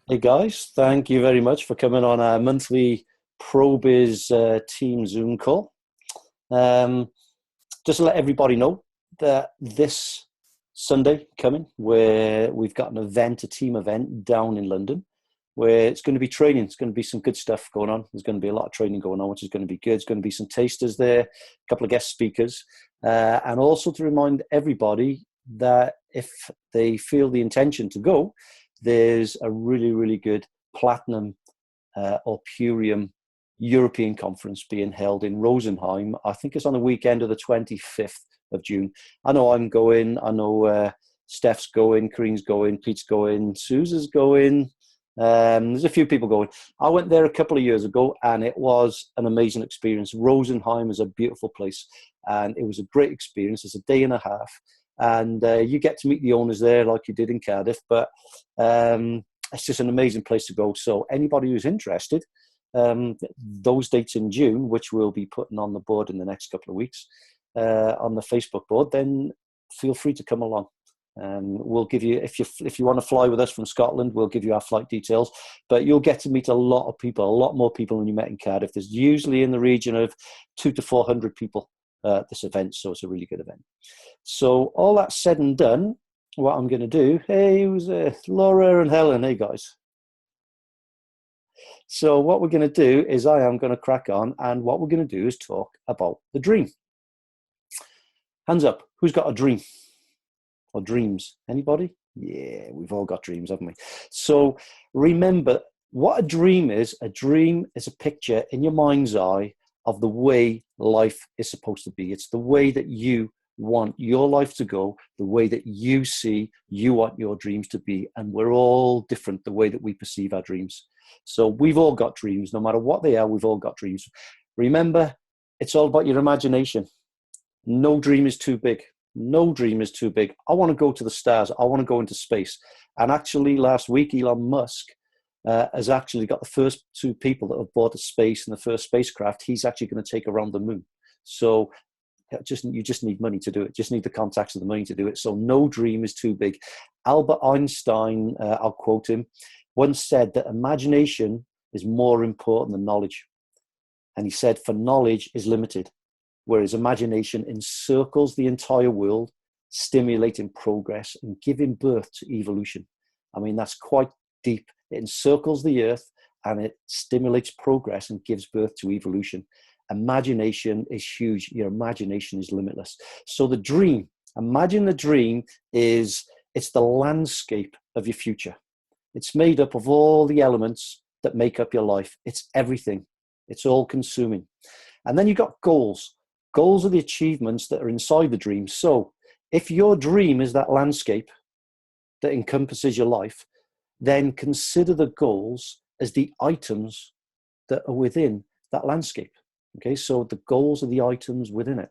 Hey guys, thank you very much for coming on our monthly ProBiz team Zoom call. Um, just to let everybody know that this Sunday coming, where we've got an event, a team event down in London, where it's going to be training. It's going to be some good stuff going on. There's going to be a lot of training going on, which is going to be good. There's going to be some tasters there, a couple of guest speakers, and also to remind everybody that if they feel the intention to go, there's a really, really good platinum or Purium European conference being held in Rosenheim. I think it's on the weekend of the 25th of June. I know I'm going. I know Steph's going, Kareen's going, Pete's going, Susa's going. There's a few people going. I went there a couple of years ago and it was an amazing experience. Rosenheim is a beautiful place and it was a great experience. It's a day and a half and you get to meet the owners there like you did in Cardiff, but it's just an amazing place to go. So anybody who's interested, those dates in June, which we'll be putting on the board in the next couple of weeks on the Facebook board, then feel free to come along. We'll give you, if you want to fly with us from Scotland, we'll give you our flight details. But you'll get to meet a lot of people, a lot more people than you met in Cardiff. There's usually in the region of 200 to 400 people at this event, so it's a really good event. So all that said and done, what I'm going to do, hey, who's Laura and Helen? Hey guys. So what we're going to do is I am going to crack on, and what we're going to do is talk about the dream. Hands up, who's got a dream? Or dreams? Anybody? Yeah, we've all got dreams, haven't we? So remember what a dream is. A dream is a picture in your mind's eye of the way life is supposed to be. It's the way that you want your life to go, the way that you see you want your dreams to be. And we're all different the way that we perceive our dreams. So we've all got dreams, no matter what they are, we've all got dreams. Remember, it's all about your imagination. No dream is too big. No dream is too big. I want to go to the stars. I want to go into space. And actually, last week, Elon Musk has actually got the first two people that have bought a space and the first spacecraft. He's actually going to take around the moon. So you just need money to do it. Just need the contacts and the money to do it. So no dream is too big. Albert Einstein, I'll quote him, once said that imagination is more important than knowledge. And he said, for knowledge is limited, whereas imagination encircles the entire world, stimulating progress and giving birth to evolution. I mean, that's quite deep. It encircles the earth and it stimulates progress and gives birth to evolution. Imagination is huge. Your imagination is limitless. So the dream, imagine the dream it's the landscape of your future. It's made up of all the elements that make up your life. It's everything. It's all consuming. And then you've got goals. Goals are the achievements that are inside the dream. So if your dream is that landscape that encompasses your life, then consider the goals as the items that are within that landscape. Okay, so the goals are the items within it.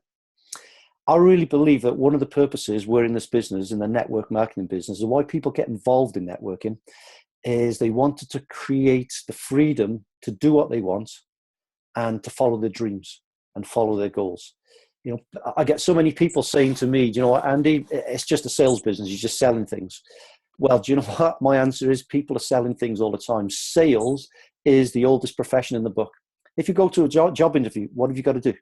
I really believe that one of the purposes we're in this business, in the network marketing business, and why people get involved in networking is they wanted to create the freedom to do what they want and to follow their dreams and follow their goals. You know, I get so many people saying to me, do you know what, Andy, it's just a sales business. You're just selling things. Well, do you know what? My answer is people are selling things all the time. Sales is the oldest profession in the book. If you go to a job interview, what have you got to do?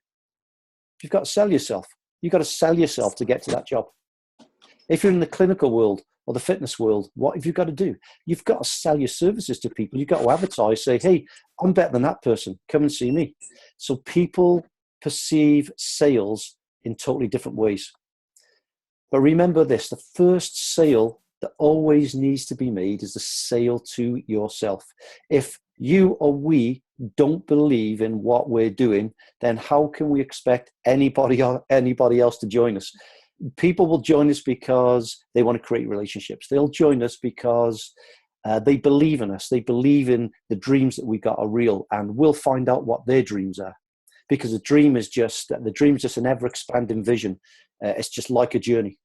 You've got to sell yourself. You've got to sell yourself to get to that job. If you're in the clinical world or the fitness world, what have you got to do? You've got to sell your services to people. You've got to advertise, say, hey, I'm better than that person. Come and see me. So people perceive sales in totally different ways. But remember this, the first sale that always needs to be made is the sale to yourself. If you or we don't believe in what we're doing, then how can we expect anybody else to join us? People will join us because they want to create relationships. They'll join us because they believe in us. They believe in the dreams that we got are real, and we'll find out what their dreams are. Because the dream is just an ever-expanding vision. It's just like a journey.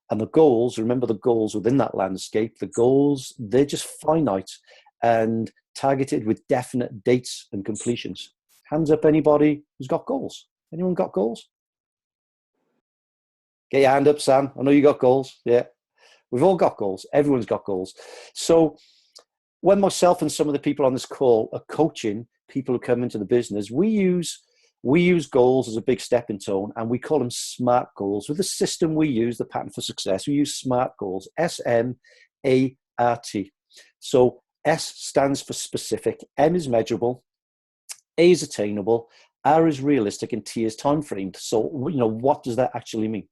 And the goals, remember the goals within that landscape, the goals, they're just finite and targeted with definite dates and completions. Hands up anybody who's got goals. Anyone got goals? Get your hand up, Sam. I know you got goals. Yeah. We've all got goals. Everyone's got goals. So when myself and some of the people on this call are coaching people who come into the business, we use goals as a big stepping stone, and we call them SMART goals. With the system we use, the pattern for success, we use SMART goals, S-M-A-R-T. So S stands for specific, M is measurable, A is attainable, R is realistic, and T is time framed. So, what does that actually mean?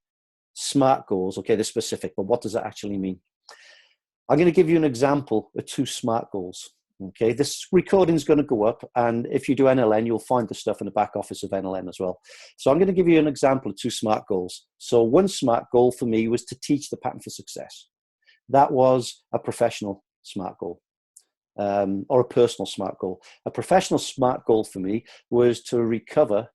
SMART goals, okay, they're specific, but what does that actually mean? I'm going to give you an example of 2 SMART goals. Okay, this recording is going to go up, and if you do NLN, you'll find the stuff in the back office of NLN as well. So I'm going to give you an example of 2 SMART goals. So one SMART goal for me was to teach the pattern for success. That was a professional SMART goal, or a personal SMART goal. A professional SMART goal for me was to recover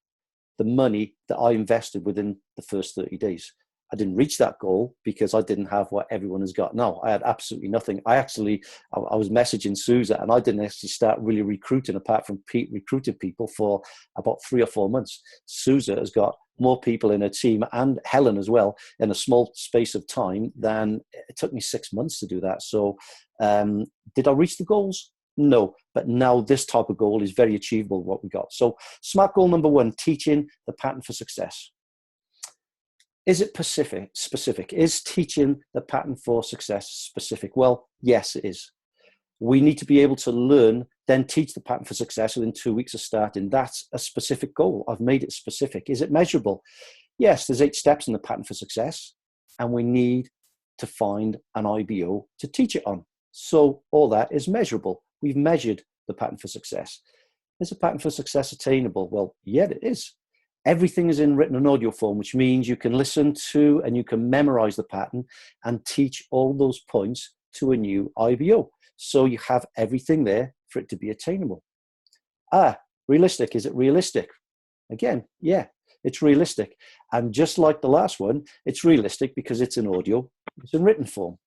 the money that I invested within the first 30 days. I didn't reach that goal because I didn't have what everyone has got now. I had absolutely nothing. I was messaging Susa, and I didn't actually start really recruiting, apart from recruiting people, for about 3 or 4 months. Susa has got more people in her team, and Helen as well, in a small space of time than it took me 6 months to do that. So did I reach the goals? No, but now this type of goal is very achievable, what we got. So SMART goal number 1, teaching the pattern for success. Is it specific? Is teaching the pattern for success specific? Well, yes, it is. We need to be able to learn, then teach the pattern for success within 2 weeks of starting. That's a specific goal. I've made it specific. Is it measurable? Yes, there's 8 steps in the pattern for success, and we need to find an IBO to teach it on. So all that is measurable. We've measured the pattern for success. Is the pattern for success attainable? Well, yeah, it is. Everything is in written and audio form, which means you can listen to and you can memorize the pattern and teach all those points to a new IBO. So you have everything there for it to be attainable. Realistic. Is it realistic? Again, yeah, it's realistic. And just like the last one, it's realistic because it's in audio, it's in written form,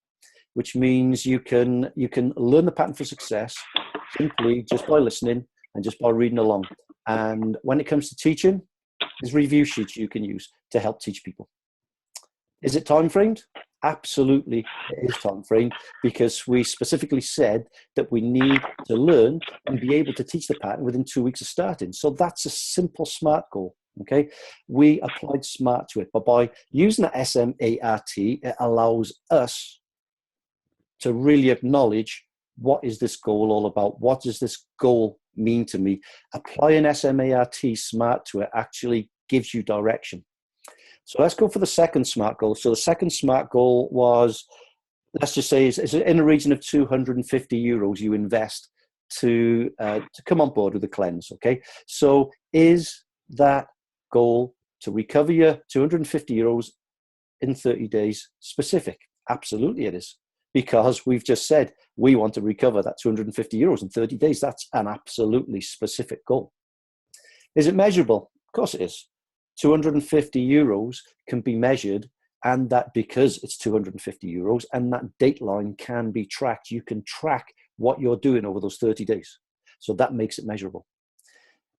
which means you can learn the pattern for success simply just by listening and just by reading along. And when it comes to teaching, there's review sheets you can use to help teach people. Is it time framed? Absolutely, it is time framed, because we specifically said that we need to learn and be able to teach the pattern within 2 weeks of starting. So that's a simple SMART goal. Okay, we applied SMART to it, but by using the SMART, it allows us to really acknowledge, what is this goal all about? What does this goal mean to me? Applying SMART to it actually gives you direction. So let's go for the second SMART goal. So the second SMART goal was, let's just say, is in the region of €250 you invest to come on board with the cleanse. Okay, so is that goal to recover your €250 in 30 days specific? Absolutely it is, because we've just said we want to recover that €250 in 30 days. That's an absolutely specific goal. Is it measurable? Of course it is. €250 can be measured, and that because it's €250 and that dateline can be tracked, you can track what you're doing over those 30 days. So that makes it measurable.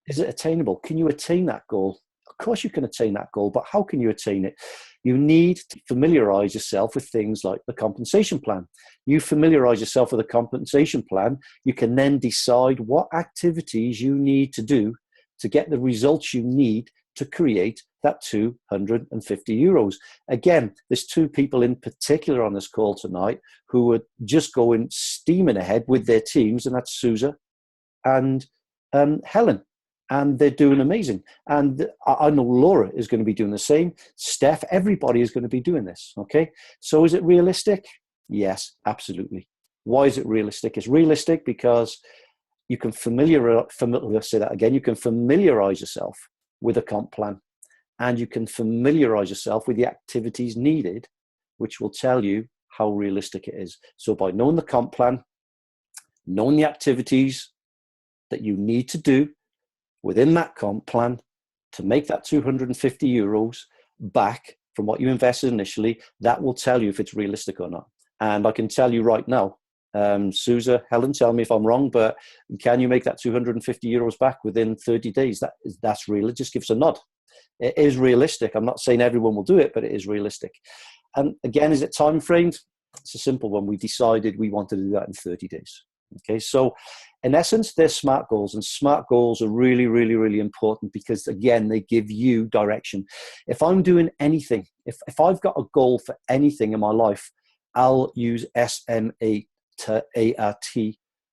Is it attainable? Can you attain that goal? Of course you can attain that goal, but how can you attain it? You need to familiarize yourself with things like the compensation plan. You familiarize yourself with a compensation plan, you can then decide what activities you need to do to get the results you need to create that €250. Again, there's 2 people in particular on this call tonight who are just going steaming ahead with their teams, and that's Susa and Helen. And they're doing amazing. And I know Laura is going to be doing the same. Steph, everybody is going to be doing this. Okay. So is it realistic? Yes, absolutely. Why is it realistic? It's realistic because you can let's say that again. You can familiarize yourself with a comp plan, and you can familiarize yourself with the activities needed, which will tell you how realistic it is. So by knowing the comp plan, knowing the activities that you need to do within that comp plan to make that €250 back from what you invested initially, that will tell you if it's realistic or not. And I can tell you right now, Susa, Helen, tell me if I'm wrong, but can you make that €250 back within 30 days? That's real. It just gives a nod. It is realistic. I'm not saying everyone will do it, but it is realistic. And again, is it time framed? It's a simple one. We decided we wanted to do that in 30 days. Okay, so in essence, they're SMART goals, and SMART goals are really, really, really important because, again, they give you direction. If I'm doing anything, if I've got a goal for anything in my life, I'll use SMART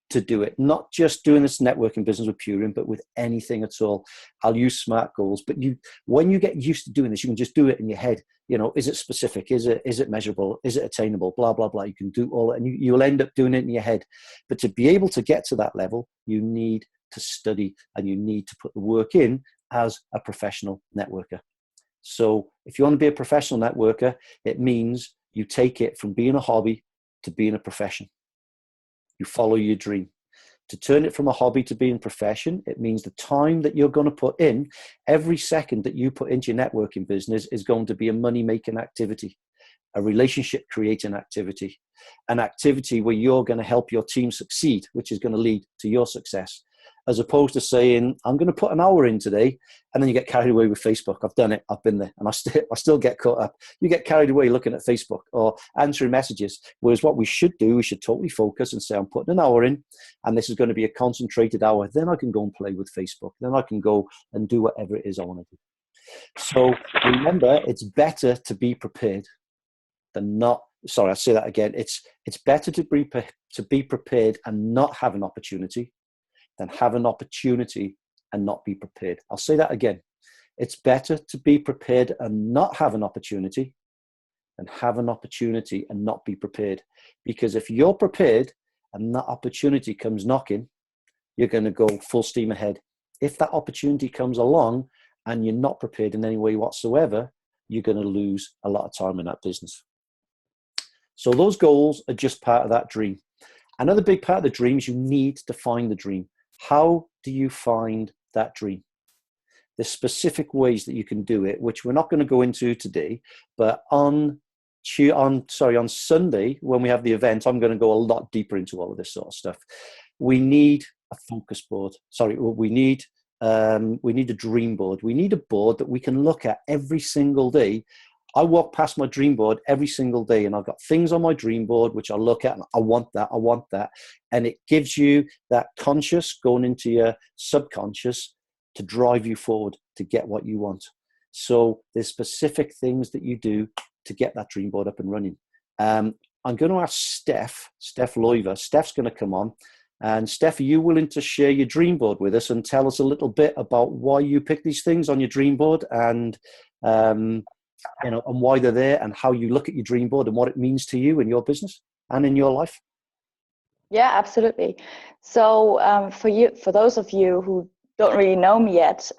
to do it. Not just doing this networking business with Purium, but with anything at all. I'll use SMART goals. But when you get used to doing this, you can just do it in your head. You know, is it specific? Is it measurable? Is it attainable? Blah, blah, blah. You can do all that, and you'll end up doing it in your head. But to be able to get to that level, you need to study and you need to put the work in as a professional networker. So if you want to be a professional networker, it means you take it from being a hobby to being a profession. You follow your dream. To turn it from a hobby to being a profession, it means the time that you're going to put in, every second that you put into your networking business is going to be a money-making activity, a relationship-creating activity, an activity where you're going to help your team succeed, which is going to lead to your success, as opposed to saying, I'm going to put an hour in today, and then you get carried away with Facebook. I've done it. I've been there, and I still get caught up. You get carried away looking at Facebook or answering messages, whereas what we should do, we should totally focus and say, I'm putting an hour in, and this is going to be a concentrated hour. Then I can go and play with Facebook. Then I can go and do whatever it is I want to do. So remember, it's better to be prepared than not. Sorry, I'll say that again. It's better to be prepared and not have an opportunity than have an opportunity and not be prepared. I'll say that again. It's better to be prepared and not have an opportunity than have an opportunity and not be prepared. Because if you're prepared and that opportunity comes knocking, you're going to go full steam ahead. If that opportunity comes along and you're not prepared in any way whatsoever, you're going to lose a lot of time in that business. So those goals are just part of that dream. Another big part of the dream is you need to find the dream. How do you find that dream? There's specific ways that you can do it, which we're not going to go into today, but on Sunday, when we have the event, I'm going to go a lot deeper into all of this sort of stuff. We need a focus board. We need a dream board. We need a board that we can look at every single day. I walk past my dream board every single day, and I've got things on my dream board which I look at and I want that. And it gives you that conscious going into your subconscious to drive you forward to get what you want. So there's specific things that you do to get that dream board up and running. I'm going to ask Steph Loiver. Steph's going to come on. And Steph, are you willing to share your dream board with us and tell us a little bit about why you pick these things on your dream board and and why they're there and how you look at your dream board and what it means to you in your business and in your life? Yeah, absolutely. So for those of you who don't really know me yet,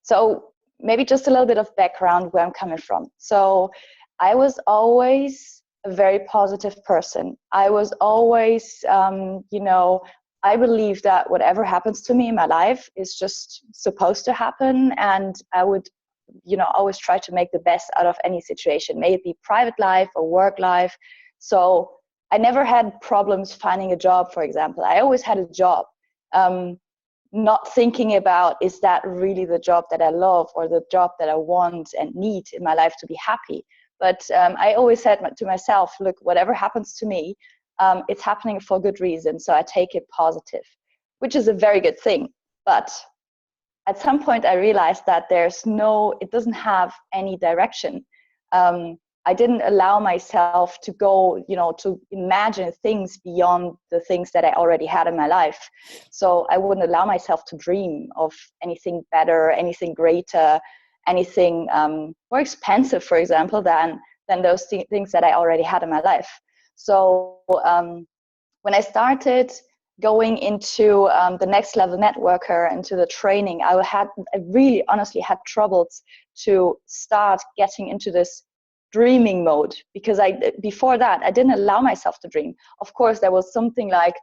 so maybe just a little bit of background where I'm coming from. So I was always a very positive person. I was always, I believe that whatever happens to me in my life is just supposed to happen, and I would always try to make the best out of any situation, may it be private life or work life. So I never had problems finding a job, for example. I always had a job, not thinking about, is that really the job that I love or the job that I want and need in my life to be happy? But I always said to myself, look, whatever happens to me, it's happening for good reason. So I take it positive, which is a very good thing. But at some point I realized that it doesn't have any direction. I didn't allow myself to go, to imagine things beyond the things that I already had in my life. So I wouldn't allow myself to dream of anything better, anything greater, anything more expensive, for example, than those things that I already had in my life. So when I started going into the next level networker, into the training, I really honestly had troubles to start getting into this dreaming mode, because before that I didn't allow myself to dream. Of course, there was something like,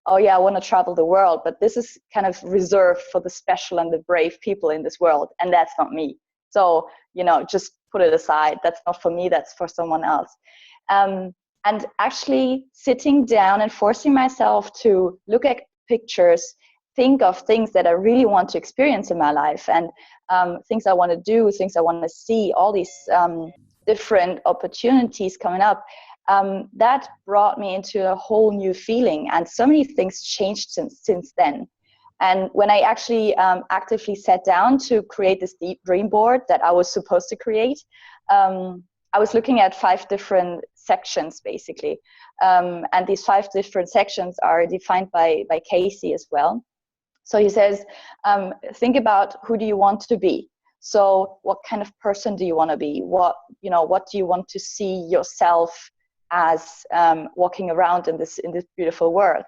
oh yeah, I want to travel the world, but this is kind of reserved for the special and the brave people in this world, and that's not me. So just put it aside. That's not for me, that's for someone else. And actually sitting down and forcing myself to look at pictures, think of things that I really want to experience in my life, and things I want to do, things I want to see, all these different opportunities coming up. that brought me into a whole new feeling, and so many things changed since then. And when I actually actively sat down to create this deep dream board that I was supposed to create, I was looking at 5 different sections, basically. And these 5 different sections are defined by Casey as well. So he says, think about, who do you want to be? So what kind of person do you want to be? What do you want to see yourself as walking around in this beautiful world?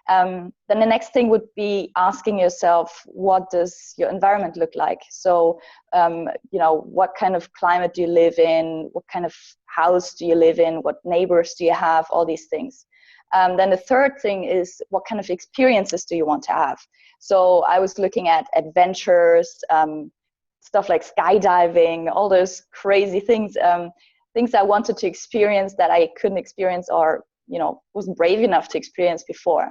Then the next thing would be asking yourself, what does your environment look like? So, what kind of climate do you live in? What kind of house do you live in? What neighbors do you have? All these things. Then the third thing is, what kind of experiences do you want to have? So I was looking at adventures, stuff like skydiving, all those crazy things, things I wanted to experience that I couldn't experience, or wasn't brave enough to experience before.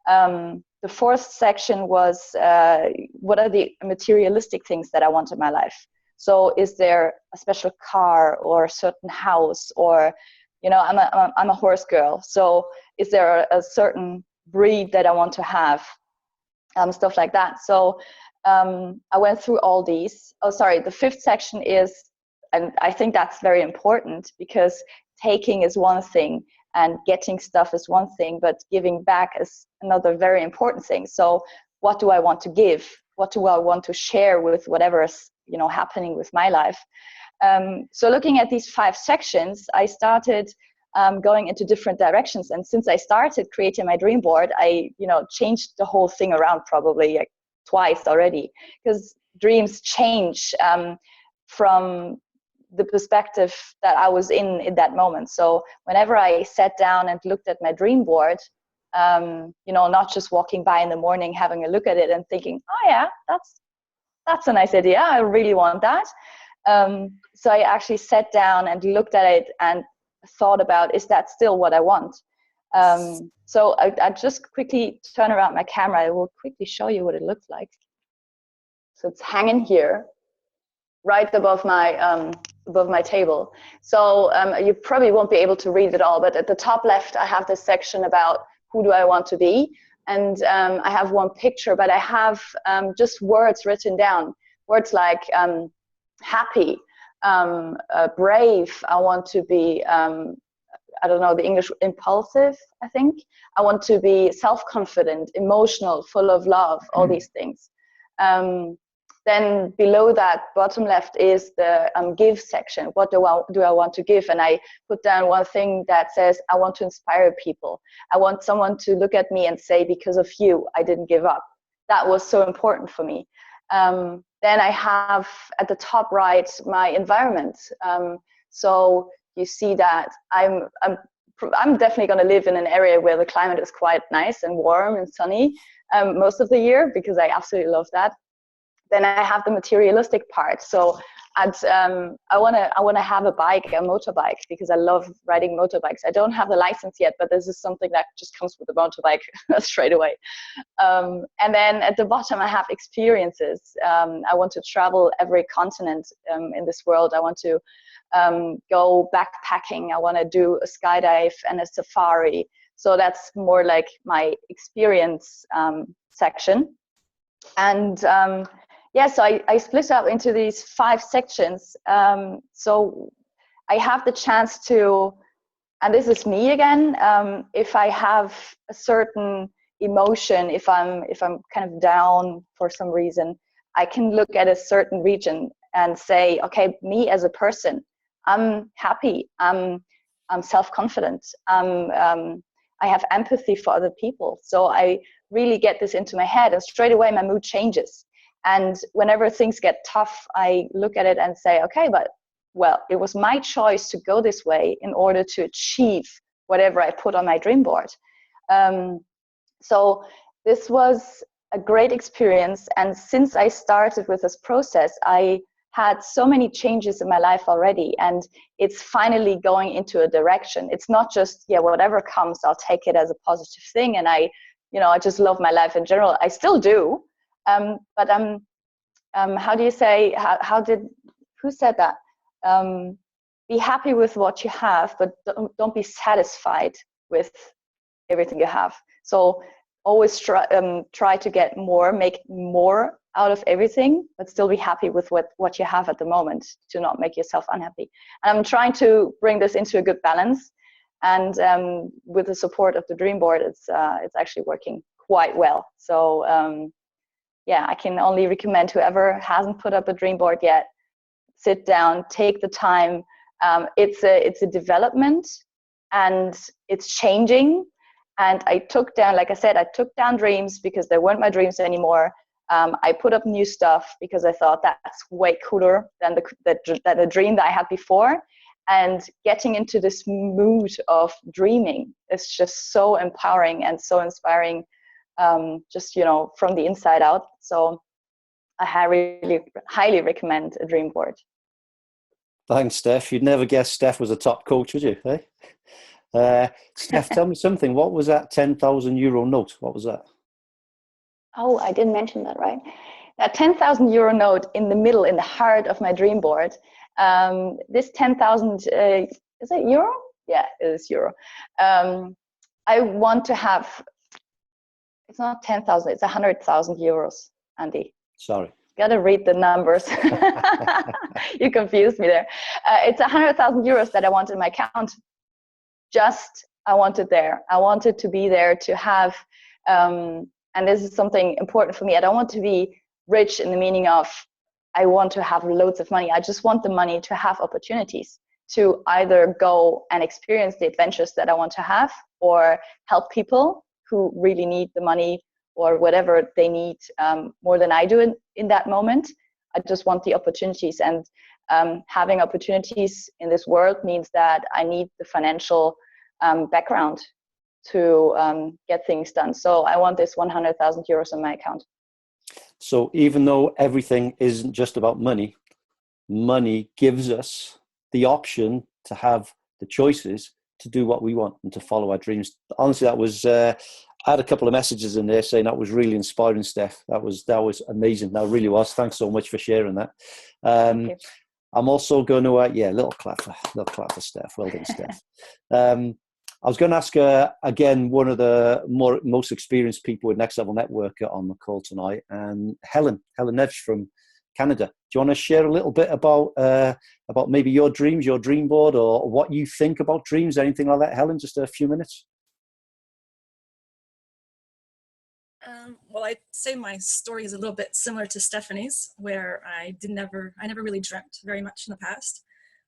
The fourth section was, what are the materialistic things that I want in my life? So is there a special car or a certain house, or, I'm a horse girl. So is there a certain breed that I want to have? Stuff like that. So I went through all these. Oh, sorry. The fifth section is, and I think that's very important, because taking is one thing and getting stuff is one thing, but giving back is another very important thing. So what do I want to give? What do I want to share with whatever is, happening with my life? So looking at these 5 sections, I started going into different directions. And since I started creating my dream board, I, changed the whole thing around probably like twice already, because dreams change from the perspective that I was in that moment. So whenever I sat down and looked at my dream board, not just walking by in the morning, having a look at it and thinking, oh yeah, that's a nice idea, I really want that. So I actually sat down and looked at it and thought about, is that still what I want? So I just quickly turn around my camera. I will quickly show you what it looks like. So it's hanging here, right above my table. So you probably won't be able to read it all, but at the top left, I have this section about who do I want to be. And I have one picture, but I have just words written down. Words like happy, brave. I want to be, I don't know the English, impulsive, I think. I want to be self-confident, emotional, full of love, all these things. Then below that, bottom left, is the give section. What do I want to give? And I put down one thing that says, I want to inspire people. I want someone to look at me and say, because of you, I didn't give up. That was so important for me. Then I have at the top right my environment. So you see that I'm definitely going to live in an area where the climate is quite nice and warm and sunny most of the year, because I absolutely love that. Then I have the materialistic part. So I want to have a motorbike, because I love riding motorbikes. I don't have the license yet, but this is something that just comes with the motorbike straight away. And then at the bottom, I have experiences. I want to travel every continent in this world. I want to go backpacking. I want to do a skydive and a safari. So that's more like my experience section. And so I split up into these 5 sections. So I have the chance to, and this is me again, if I have a certain emotion, if I'm kind of down for some reason, I can look at a certain region and say, okay, me as a person, I'm happy, I'm self-confident, I have empathy for other people. So I really get this into my head, and straight away my mood changes. And whenever things get tough, I look at it and say, okay, but well, it was my choice to go this way in order to achieve whatever I put on my dream board. So this was a great experience. And since I started with this process, I had so many changes in my life already, and it's finally going into a direction. It's not just, whatever comes, I'll take it as a positive thing. And I just love my life in general. I still do. But how do you say, who said that? be happy with what you have, but don't be satisfied with everything you have. So always try to get more, make more out of everything, but still be happy with what you have at the moment, to not make yourself unhappy. And I'm trying to bring this into a good balance. And with the support of the Dream Board, it's actually working quite well. So I can only recommend whoever hasn't put up a Dream Board yet, sit down, take the time. It's a development, and it's changing. And I took down, like I said, I took down dreams because they weren't my dreams anymore. I put up new stuff because I thought that's way cooler than the dream that I had before. And getting into this mood of dreaming is just so empowering and so inspiring, just, from the inside out. So I really highly recommend a Dream Board. Thanks, Steph. You'd never guess Steph was a top coach, would you? Hey? Steph, tell me something. What was that 10,000 euro note? What was that? Oh, I didn't mention that, right? That 10,000 euro note in the middle, in the heart of my Dream Board. This 10,000, is it euro? Yeah, it is euro. I want to have, it's not 10,000, it's 100,000 euros, Andy. Sorry. Got to read the numbers. You confused me there. It's 100,000 euros that I want in my account. I want it there. I want it to be there to have, and this is something important for me. I don't want to be rich in the meaning of I want to have loads of money. I just want the money to have opportunities to either go and experience the adventures that I want to have, or help people who really need the money or whatever they need more than I do in that moment. I just want the opportunities, and having opportunities in this world means that I need the financial background to get things done. So I want this 100,000 euros in my account. So even though everything isn't just about money, money gives us the option to have the choices to do what we want and to follow our dreams. Honestly, that was, I had a couple of messages in there saying that was really inspiring, Steph. That was amazing. That really was. Thanks so much for sharing that. I'm also going to, little clap for Steph. Well done, Steph. I was going to ask again, one of the most experienced people with Next Level Network on the call tonight, and Helen Neves from Canada. Do you want to share a little bit about maybe your dreams, your dream board, or what you think about dreams, anything like that? Helen, just a few minutes. Well, I'd say my story is a little bit similar to Stephanie's, where I never really dreamt very much in the past.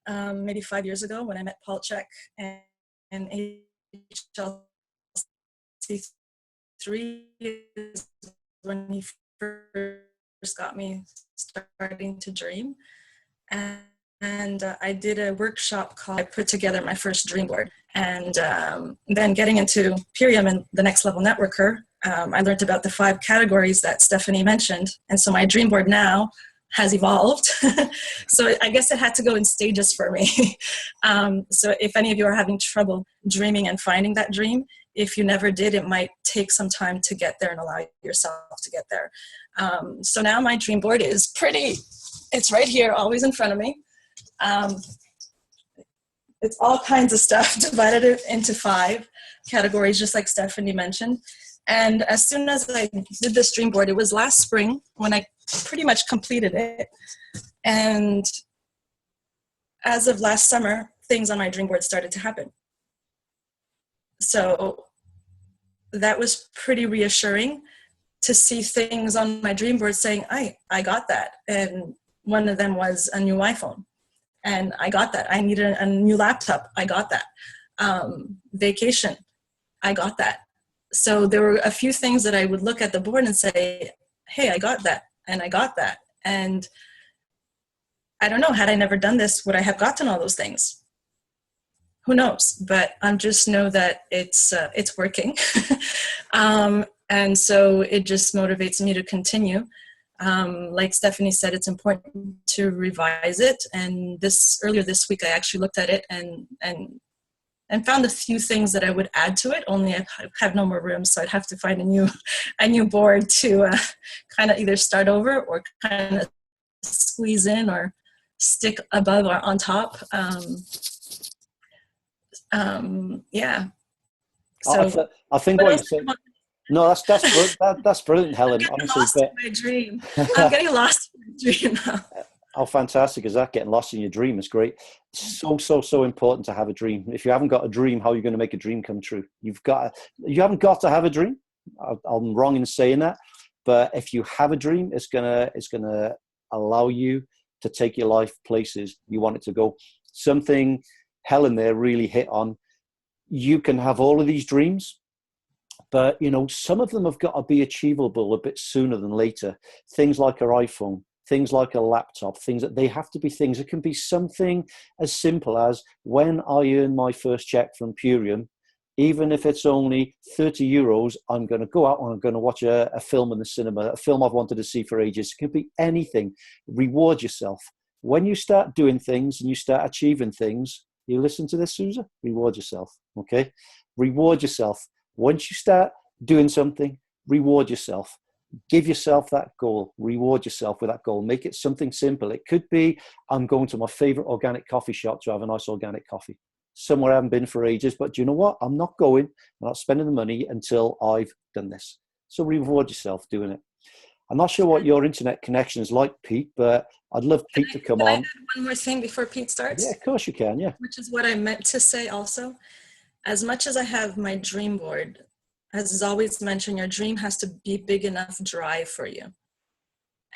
Maybe 5 years ago when I met Paul Check and HLC3 is when he first got me starting to dream. And I did a workshop called, I put together my first dream board. And then getting into Pirium and the Next Level Networker, I learned about the 5 categories that Stephanie mentioned. And so my dream board now has evolved. So I guess it had to go in stages for me. So if any of you are having trouble dreaming and finding that dream, if you never did, it might take some time to get there and allow yourself to get there. So now my dream board is it's right here, always in front of me. It's all kinds of stuff, divided into 5 categories, just like Stephanie mentioned. And as soon as I did this dream board, it was last spring when I pretty much completed it. And as of last summer, things on my dream board started to happen. So that was pretty reassuring to see things on my dream board saying, I got that. And one of them was a new iPhone. And I got that. I needed a new laptop. I got that. Vacation. I got that. So there were a few things that I would look at the board and say, hey, I got that. And I got that. And I don't know, had I never done this, would I have gotten all those things? Who knows? But I just know that it's working. And so it just motivates me to continue. Like Stephanie said, it's important to revise it. And earlier this week, I actually looked at it and found a few things that I would add to it, only I have no more room. So I'd have to find a new board to kind of either start over or kind of squeeze in or stick above or on top. Yeah. So, I think what what else you said. do you want? No, that's brilliant, Helen. I'm getting Honestly, lost in my dream. I'm getting lost in my dream now. how fantastic is that? Getting lost in your dream is great. So important to have a dream. If you haven't got a dream, how are you going to make a dream come true? You haven't got to have a dream. I'm wrong in saying that, but if you have a dream, it's gonna allow you to take your life places you want it to go. Something Helen there really hit on. You can have all of these dreams, but some of them have got to be achievable a bit sooner than later. Things like an iPhone, things like a laptop, things that they have to be things. It can be something as simple as when I earn my first check from Purium, even if it's only €30, I'm going to go out and I'm going to watch a film in the cinema, a film I've wanted to see for ages. It can be anything. Reward yourself. When you start doing things and you start achieving things, you listen to this, Susan? Reward yourself, okay? Reward yourself. Once you start doing something, reward yourself. Give yourself that goal. Reward yourself with that goal. Make it something simple. It could be, I'm going to my favorite organic coffee shop to have a nice organic coffee. Somewhere I haven't been for ages, but do you know what? I'm not going. I'm not spending the money until I've done this. So reward yourself doing it. I'm not sure what your internet connection is like, Pete, but I'd love Pete to come on. Can I add one more thing before Pete starts? Yeah, of course you can, yeah. Which is what I meant to say also. As much as I have my dream board, as is always mentioned, your dream has to be big enough drive for you.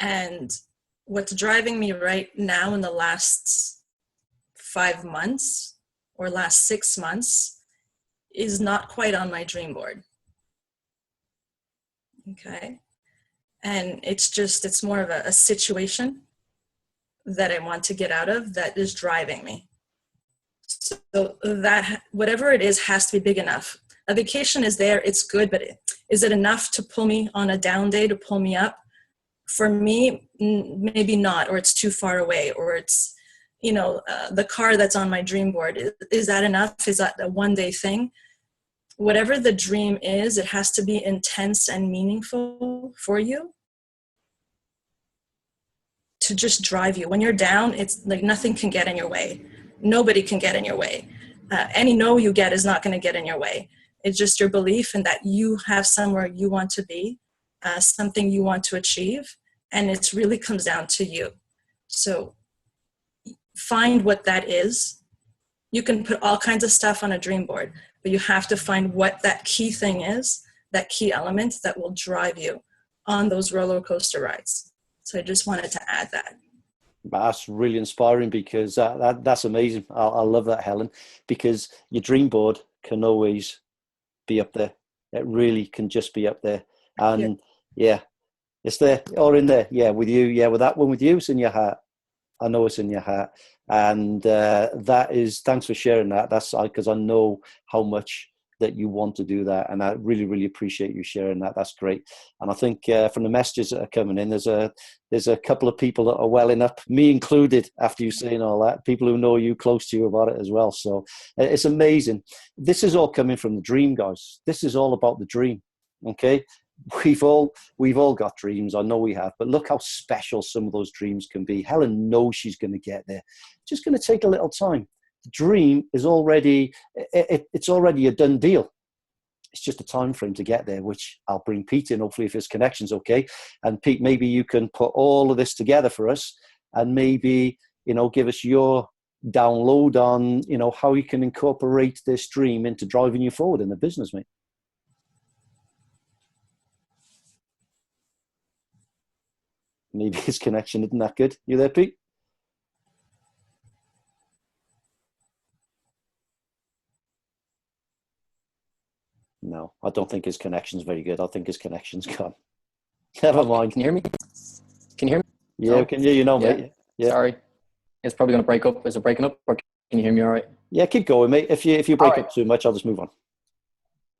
And what's driving me right now in the last 5 months or last 6 months is not quite on my dream board. Okay. And it's more of a situation that I want to get out of that is driving me. So that whatever it is has to be big enough. A vacation is there, it's good, but is it enough to pull me on a down day, to pull me up? For me, maybe not, or it's too far away, or it's, the car that's on my dream board. Is that enough? Is that a one-day thing? Whatever the dream is, it has to be intense and meaningful for you to just drive you. When you're down, it's like nothing can get in your way. Nobody can get in your way. Any no you get is not going to get in your way. It's just your belief in that you have somewhere you want to be, something you want to achieve, and it really comes down to you. So find what that is. You can put all kinds of stuff on a dream board, but you have to find what that key thing is, that key element that will drive you on those roller coaster rides. So I just wanted to add that. That's really inspiring, because that's amazing. I love that, Helen, because your dream board can always be up there. It really can just be up there. And yeah, it's there or in there. Yeah, with you. Yeah, with that one with you, it's in your heart. I know it's in your heart. And that is, thanks for sharing that. That's because I know how much that you want to do that, and I really, really appreciate you sharing that. That's great. And I think from the messages that are coming in, there's a couple of people that are welling up, me included, after you saying all that. People who know you, close to you, about it as well. So it's amazing. This is all coming from the dream, guys. This is all about the dream. Okay, we've all got dreams. I know we have, but look how special some of those dreams can be. Helen knows she's going to get there. Just going to take a little time. The dream is already, it's already a done deal. It's just a time frame to get there, which I'll bring Pete in, hopefully, if his connection's okay. And Pete, maybe you can put all of this together for us, and maybe, give us your download on, how you can incorporate this dream into driving you forward in the business, mate. Maybe his connection isn't that good. You there, Pete? No, I don't think his connection's very good. I think his connection's gone. Never mind. Can you hear me? Can you hear me? Yeah, we can hear you now, mate. Yeah. Sorry. It's probably going to break up. Is it breaking up, or can you hear me all right? Yeah, keep going, mate. If you break up too much, I'll just move on.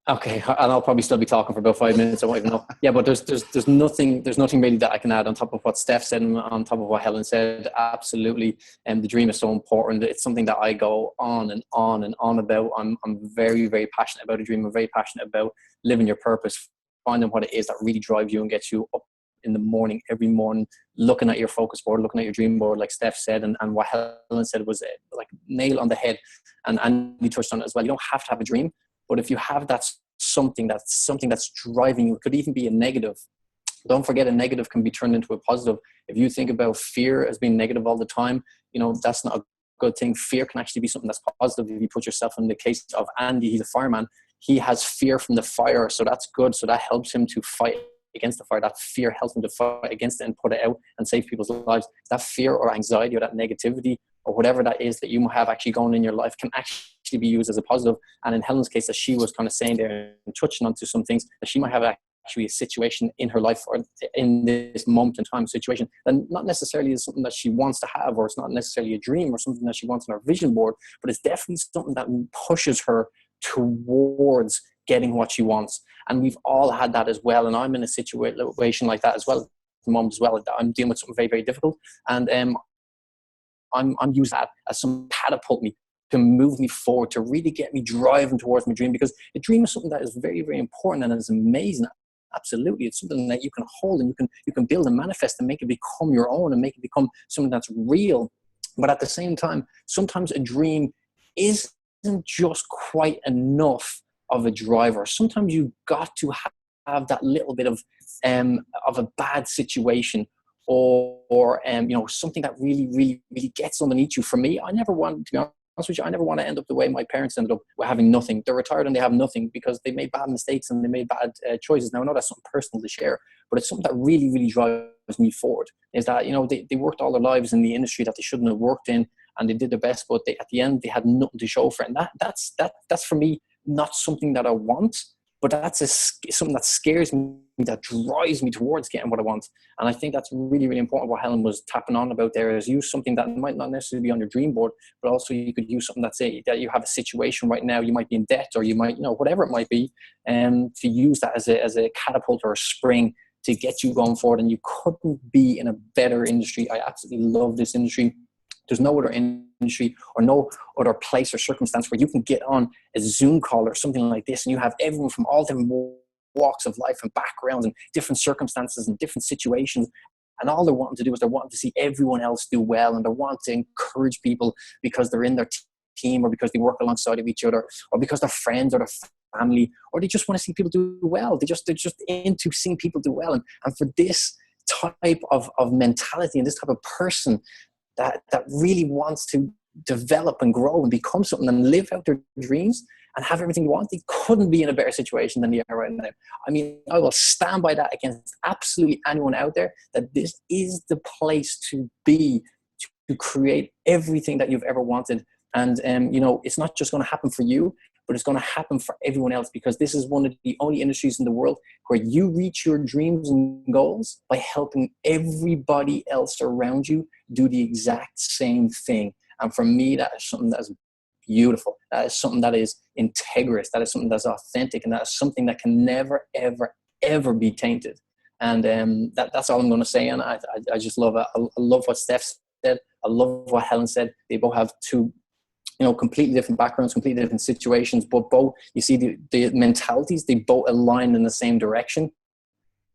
Okay, and I'll probably still be talking for about 5 minutes. I won't even know. Yeah, but there's nothing really that I can add on top of what Steph said and on top of what Helen said. Absolutely, and the dream is so important. It's something that I go on and on and on about. I'm very, very passionate about a dream. I'm very passionate about living your purpose, finding what it is that really drives you and gets you up in the morning, every morning, looking at your focus board, looking at your dream board, like Steph said, and what Helen said was like nail on the head. And you touched on it as well. You don't have to have a dream, but if you have that something that's driving you, it could even be a negative. Don't forget, a negative can be turned into a positive. If you think about fear as being negative all the time, that's not a good thing. Fear can actually be something that's positive. If you put yourself in the case of Andy, he's a fireman. He has fear from the fire, so that's good. So that helps him to fight against the fire. That fear helps him to fight against it and put it out and save people's lives. That fear or anxiety or that negativity or whatever that is that you have actually going in your life can actually be used as a positive. And in Helen's case, as she was kind of saying there and touching onto some things, that she might have actually a situation in her life or in this moment in time situation that not necessarily is something that she wants to have, or it's not necessarily a dream or something that she wants on her vision board, but it's definitely something that pushes her towards getting what she wants. And we've all had that as well. And I'm in a situation like that as well at the moment as well. I'm dealing with something very, very difficult. And I'm using that as some catapult me to move me forward, to really get me driving towards my dream, because a dream is something that is very, very important and is amazing. Absolutely. It's something that you can hold and you can build and manifest and make it become your own and make it become something that's real. But at the same time, sometimes a dream isn't just quite enough of a driver. Sometimes you've got to have that little bit of a bad situation or something that really, really, really gets underneath you. For me, I never wanted to be honest with you, I never want to end up the way my parents ended up with having nothing. They're retired and they have nothing because they made bad mistakes and they made bad choices. Now, I know that's something personal to share, but it's something that really, really drives me forward. Is that, they worked all their lives in the industry that they shouldn't have worked in, and they did their best, but at the end, they had nothing to show for it. And that's for me, not something that I want, but that's something that scares me, that drives me towards getting what I want. And I think that's really, really important. What Helen was tapping on about there is use something that might not necessarily be on your dream board, but also you could use something that you have a situation right now, you might be in debt, or you might, whatever it might be, to use that as a catapult or a spring to get you going forward. And you couldn't be in a better industry. I absolutely love this industry. There's no other industry or no other place or circumstance where you can get on a Zoom call or something like this, and you have everyone from all different walks of life and backgrounds and different circumstances and different situations. And all they're wanting to do is they're wanting to see everyone else do well, and they're wanting to encourage people because they're in their team, or because they work alongside of each other, or because they're friends or their family, or they just want to see people do well. They're just into seeing people do well. And for this type of mentality and this type of person that really wants to develop and grow and become something and live out their dreams and have everything you want, they couldn't be in a better situation than they are right now. I mean, I will stand by that against absolutely anyone out there, that this is the place to be, to create everything that you've ever wanted. And, it's not just going to happen for you, but it's going to happen for everyone else, because this is one of the only industries in the world where you reach your dreams and goals by helping everybody else around you do the exact same thing. And for me, that is something that is beautiful. That is something that is integrous. That is something that's authentic. And that is something that can never, ever, ever be tainted. And that's all I'm going to say. And I just love it. I love what Steph said. I love what Helen said. They both have two completely different backgrounds, completely different situations, but both, you see the mentalities, they both align in the same direction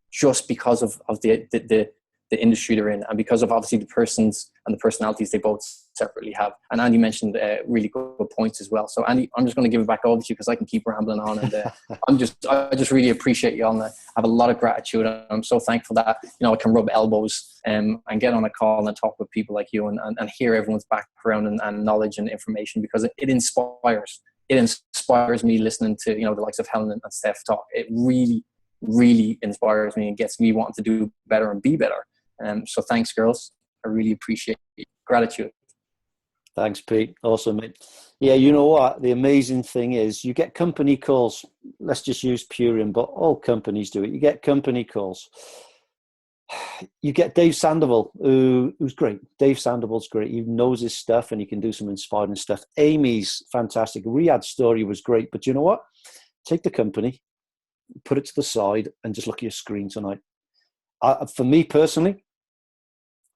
just because of the industry they're in, and because of obviously the persons and the personalities they both separately have. And Andy mentioned really good points as well. So Andy, I'm just going to give it back over to you because I can keep rambling on. And I just really appreciate you all. And I have a lot of gratitude. And I'm so thankful that, I can rub elbows and get on a call and talk with people like you and hear everyone's background and knowledge and information, because it inspires. It inspires me listening to, the likes of Helen and Steph talk. It really, really inspires me and gets me wanting to do better and be better. So thanks, girls. I really appreciate it. Gratitude. Thanks, Pete. Awesome, mate. Yeah, you know what? The amazing thing is you get company calls. Let's just use Purion, but all companies do it. You get company calls. You get Dave Sandoval, who's great. Dave Sandoval's great. He knows his stuff and he can do some inspiring stuff. Amy's fantastic. Riyad's story was great. But you know what? Take the company, put it to the side, and just look at your screen tonight. For me personally,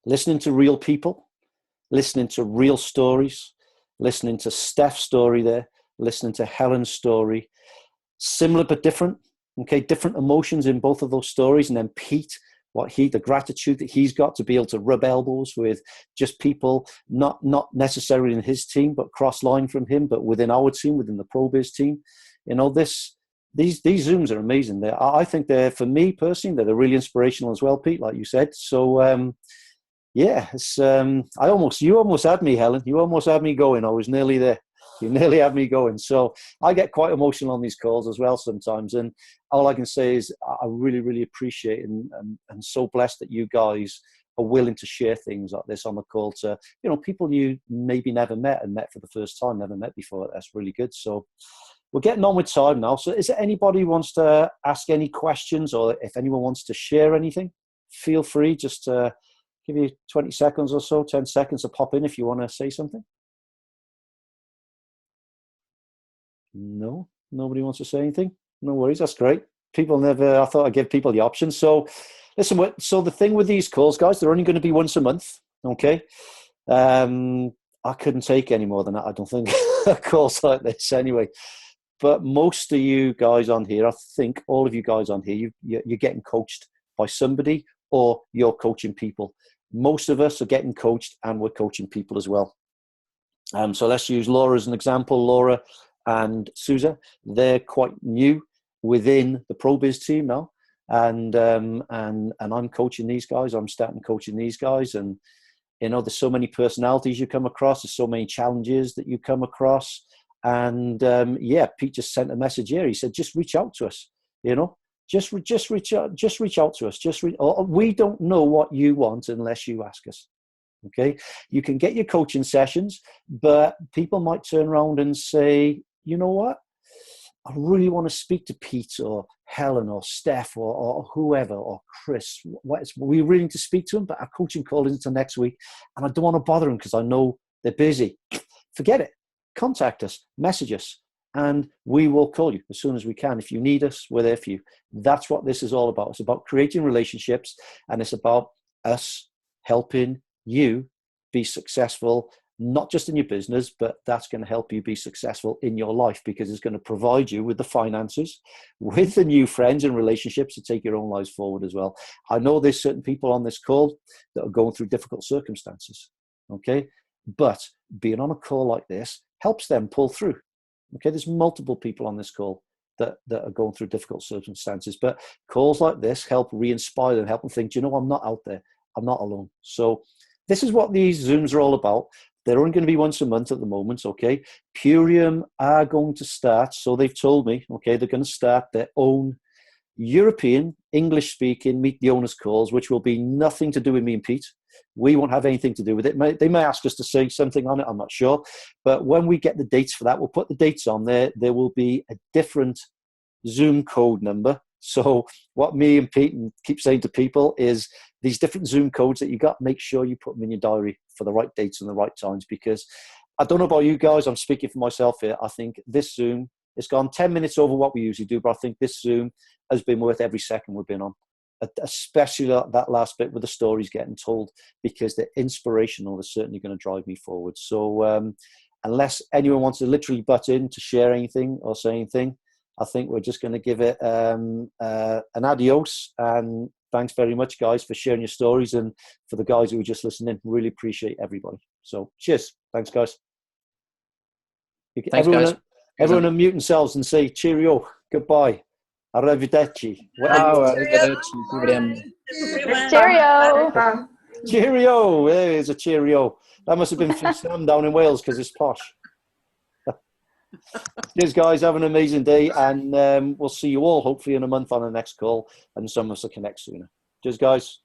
listening to real people, listening to real stories, listening to Steph's story there, listening to Helen's story, similar but different, okay, different emotions in both of those stories. And then Pete the gratitude that he's got to be able to rub elbows with just people, not necessarily in his team, but cross line from him, but within our team, within the ProBiz team. You know, these Zooms are amazing. I think for me personally, they're really inspirational as well, Pete, like you said. So, yeah, it's, you almost had me, Helen. You almost had me going. I was nearly there. You nearly had me going. So I get quite emotional on these calls as well sometimes. And all I can say is I really, really appreciate and so blessed that you guys are willing to share things like this on the call to, you know, people you maybe never met and met for the first time, never met before. That's really good. So we're getting on with time now. So is there anybody who wants to ask any questions, or if anyone wants to share anything, feel free. Just give you 20 seconds or so, 10 seconds to pop in if you want to say something. No, nobody wants to say anything. No worries, that's great. I thought I'd give people the option. So listen, so the thing with these calls, guys, they're only going to be once a month, okay? I couldn't take any more than that, I don't think, calls like this anyway. But most of you guys on here, I think all of you guys on here, you're getting coached by somebody, or you're coaching people. Most of us are getting coached, and we're coaching people as well. So let's use Laura as an example. Laura and Susa, they're quite new within the ProBiz team now, and I'm coaching these guys. I'm starting coaching these guys, and you know, there's so many personalities you come across. There's so many challenges that you come across, and yeah, Pete just sent a message here. He said, just reach out to us. You know, just reach out to us. We don't know what you want unless you ask us. Okay, you can get your coaching sessions, but people might turn around and say, you know what, I really want to speak to Pete or Helen or Steph or whoever or Chris. We really need to speak to them, but our coaching call is until next week, and I don't want to bother them because I know they're busy. Forget it. Contact us, message us, and we will call you as soon as we can. If you need us, we're there for you. That's what this is all about. It's about creating relationships, and it's about us helping you be successful, not just in your business, but that's going to help you be successful in your life, because it's going to provide you with the finances, with the new friends and relationships to take your own lives forward as well. I know there's certain people on this call that are going through difficult circumstances, okay? But being on a call like this helps them pull through, okay? There's multiple people on this call that are going through difficult circumstances, but calls like this help re-inspire them, help them think, you know, I'm not out there, I'm not alone. So this is what these Zooms are all about. They're only going to be once a month at the moment, okay? Purium are going to start, so they've told me, okay, they're going to start their own European English-speaking Meet the Owners calls, which will be nothing to do with me and Pete. We won't have anything to do with it. They may ask us to say something on it, I'm not sure. But when we get the dates for that, we'll put the dates on there. There will be a different Zoom code number. So what me and Pete keep saying to people is these different Zoom codes that you got, make sure you put them in your diary for the right dates and the right times, because I don't know about you guys, I'm speaking for myself here. I think this Zoom, it's gone 10 minutes over what we usually do, but I think this Zoom has been worth every second we've been on, especially that last bit with the stories getting told, because they're inspirational. They're certainly going to drive me forward. So unless anyone wants to literally butt in to share anything or say anything, I think we're just going to give it an adios, and thanks very much, guys, for sharing your stories, and for the guys who were just listening. Really appreciate everybody. So cheers. Thanks, guys. Thanks, guys. Everyone unmute themselves and say cheerio, goodbye, arrivederci. Cheerio. Cheerio. There's a cheerio. That must have been from Sam down in Wales, because it's posh. Cheers, guys. Have an amazing day, and we'll see you all hopefully in a month on the next call, and some of us will connect sooner. Cheers, guys.